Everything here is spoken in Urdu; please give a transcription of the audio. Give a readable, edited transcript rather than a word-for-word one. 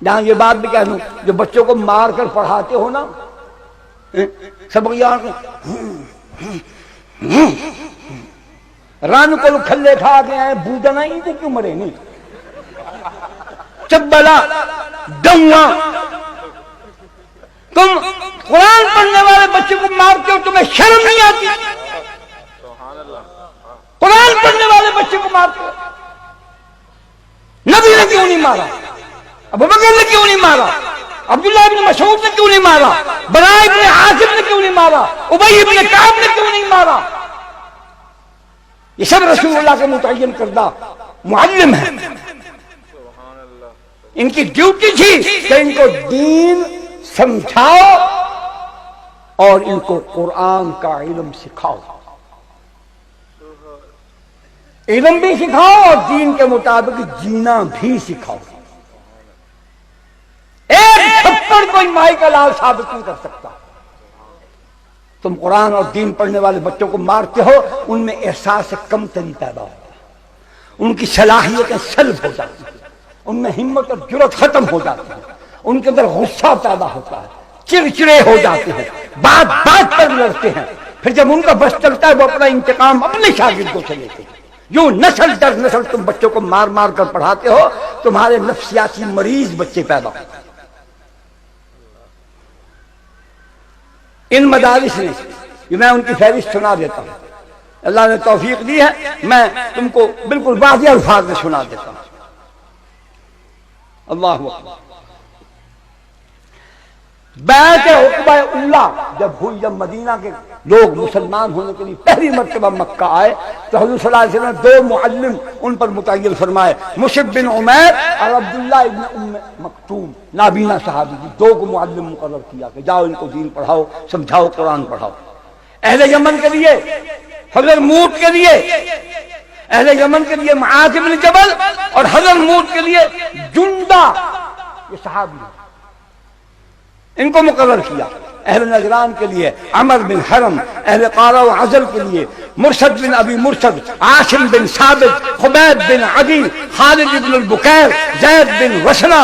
جہاں یہ بات بھی کہہ دوں، جو بچوں کو مار کر پڑھاتے ہو نا، سبق یاد رن کو کھلے کھا کے آئے بوجھنا ان کو کیوں مرے نہیں، چبلا ڈنگا، تم قرآن پڑھنے والے بچے کو مارتے ہو، تمہیں شرم نہیں آتی؟ قرآن پڑھنے والے بچے کو مارتے ہو، نبی نے کیوں نہیں مارا؟ ابوبکر نے کیوں نہیں مارا؟ عبداللہ ابن مسعود نے کیوں نہیں مارا؟ براء ابن عازب نے کیوں نہیں مارا؟ ابی ابن کعب نے کیوں نہیں مارا؟ یہ سب رسول اللہ کے متعین کردہ معلم ہیں، ان کی ڈیوٹی تھی کہ ان کو دین سمجھاؤ اور ان کو قرآن کا علم سکھاؤ، علم بھی سکھاؤ اور دین کے مطابق جینا بھی سکھاؤ۔ ایک تھپڑ کوئی مائی کا لال ثابت نہیں کر سکتا۔ تم قرآن اور دین پڑھنے والے بچوں کو مارتے ہو، ان میں احساس کمتری پیدا ہوتا ہے، ان کی صلاحیتیں سلب ہو جاتی ہیں، ان میں ہمت اور جرأت ختم ہو جاتی ہے، ان کے اندر غصہ پیدا ہوتا ہے، چڑچڑے ہو جاتے ہیں، بات بات پر لڑتے ہیں، پھر جب ان کا بس چلتا ہے وہ اپنا انتقام اپنے شاگردوں سے لیتے ہیں۔ یوں نسل در نسل تم بچوں کو مار مار کر پڑھاتے ہو، تمہارے نفسیاتی مریض بچے پیدا ہوتے ہیں۔ ان مدارس نے، میں ان کی فہرست سنا دیتا ہوں، اللہ نے توفیق دی ہے، میں تم کو بالکل واضح الفاظ میں سنا دیتا ہوں۔ اللہ اکبر۔ بیعت عقبہ اولیٰ جب ہوئی، جب مدینہ کے لوگ مسلمان ہونے کے لیے پہلی مرتبہ مکہ آئے، تو حضور صلی اللہ علیہ وسلم نے دو معلم ان پر متعین فرمائے، مصعب بن عمیر اور عبداللہ ابن ام مکتوم، نابینا صحابی کی، دو کو معلم مقرر کیا کہ جاؤ ان کو دین پڑھاؤ، سمجھاؤ، قرآن پڑھاؤ۔ اہل یمن کے لیے حضرت موت کے لیے، اہل یمن کے لیے معاذ بن جبل، اور حضرت موت کے لیے جندہ، یہ صحابی ہیں، ان کو مقرر کیا۔ اہل نجران کے لیے عمر بن حرم، اہل قارہ و عزل کے لیے مرشد بن ابی مرشد، عاصم بن ثابت، خبیب بن عدی، خالد بن البکیر، زید بن وسنہ،